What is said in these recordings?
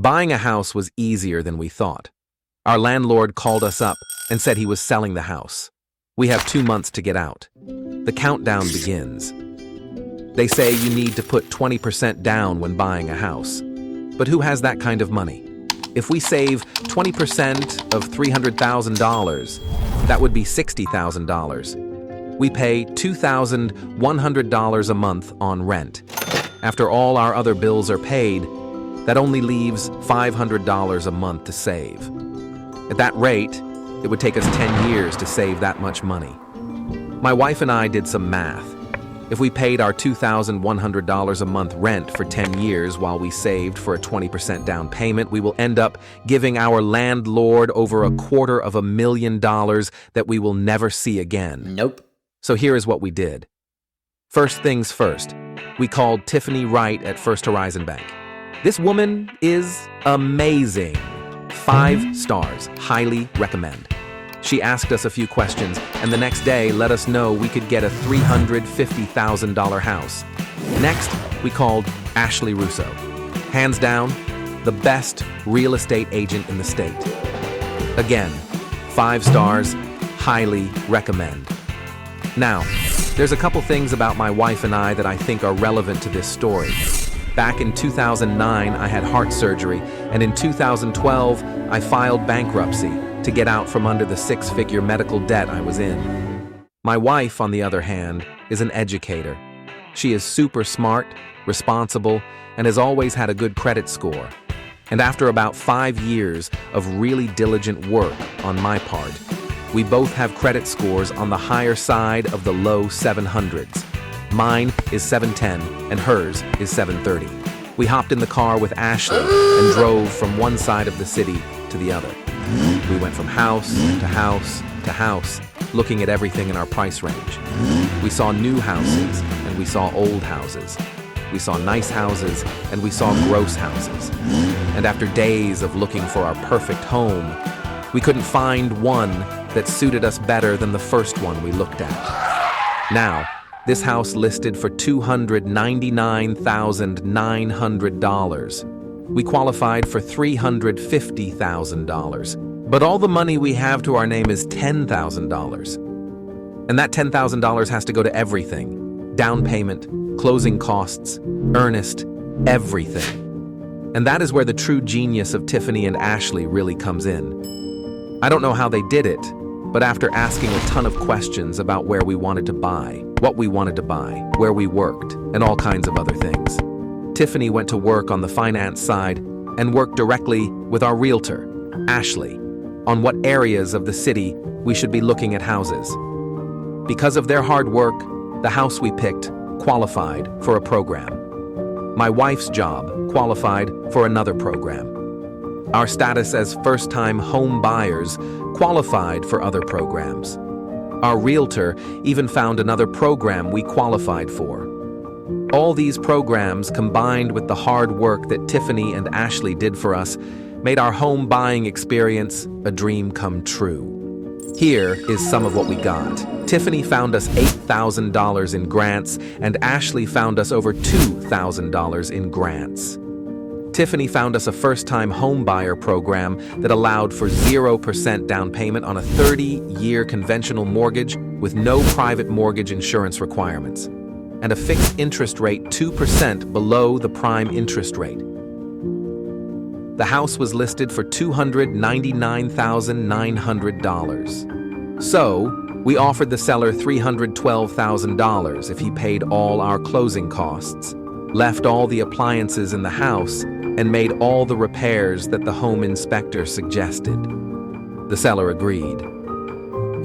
Buying a house was easier than we thought. Our landlord called us up and said he was selling the house. We have 2 months to get out. The countdown begins. They say you need to put 20% down when buying a house. But who has that kind of money? If we save 20% of $300,000, that would be $60,000. We pay $2,100 a month on rent. After all our other bills are paid, that only leaves $500 a month to save. At that rate, it would take us 10 years to save that much money. My wife and I did some math. If we paid our $2,100 a month rent for 10 years while we saved for a 20% down payment, we will end up giving our landlord over $250,000 that we will never see again. Nope. So here is what we did. First things first, we called Tiffany Wright at First Horizon Bank. This woman is amazing. 5 stars, highly recommend. She asked us a few questions, and the next day let us know we could get a $350,000 house. Next, we called Ashley Russo. Hands down, the best real estate agent in the state. Again, 5 stars, highly recommend. Now, there's a couple things about my wife and I that I think are relevant to this story. Back in 2009, I had heart surgery, and in 2012, I filed bankruptcy to get out from under the 6-figure medical debt I was in. My wife, on the other hand, is an educator. She is super smart, responsible, and has always had a good credit score. And after about 5 years of really diligent work on my part, we both have credit scores on the higher side of the low 700s. Mine is 710 and hers is 730. We hopped in the car with Ashley and drove from one side of the city to the other. We went from house to house to house, looking at everything in our price range. We saw new houses and we saw old houses. We saw nice houses and we saw gross houses. And after days of looking for our perfect home, we couldn't find one that suited us better than the first one we looked at. Now, this house listed for $299,900. We qualified for $350,000. But all the money we have to our name is $10,000. And that $10,000 has to go to everything. Down payment, closing costs, earnest, everything. And that is where the true genius of Tiffany and Ashley really comes in. I don't know how they did it, but after asking a ton of questions about where we wanted to buy, what we wanted to buy, where we worked, and all kinds of other things, Tiffany went to work on the finance side and worked directly with our realtor, Ashley, on what areas of the city we should be looking at houses. Because of their hard work, the house we picked qualified for a program. My wife's job qualified for another program. Our status as first-time home buyers qualified for other programs. Our realtor even found another program we qualified for. All these programs, combined with the hard work that Tiffany and Ashley did for us, made our home buying experience a dream come true. Here is some of what we got. Tiffany found us $8,000 in grants, and Ashley found us over $2,000 in grants. Tiffany found us a first-time home buyer program that allowed for 0% down payment on a 30-year conventional mortgage with no private mortgage insurance requirements, and a fixed interest rate 2% below the prime interest rate. The house was listed for $299,900. So, we offered the seller $312,000 if he paid all our closing costs, left all the appliances in the house, and made all the repairs that the home inspector suggested. The seller agreed.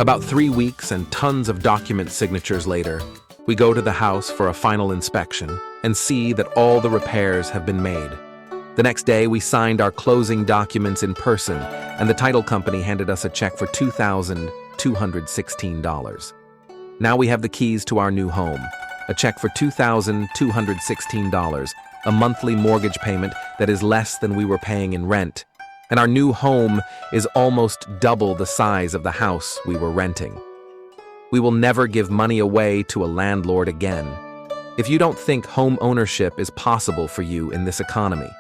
About 3 weeks and tons of document signatures later, we go to the house for a final inspection and see that all the repairs have been made. The next day, we signed our closing documents in person, and the title company handed us a check for $2,216. Now we have the keys to our new home, a check for $2,216, a monthly mortgage payment that is less than we were paying in rent, and our new home is almost double the size of the house we were renting. We will never give money away to a landlord again. If you don't think home ownership is possible for you in this economy,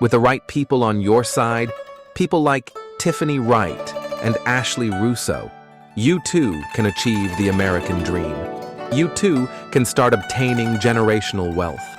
With the right people on your side, people like Tiffany Wright and Ashley Russo, you too can achieve the American dream. You too can start obtaining generational wealth.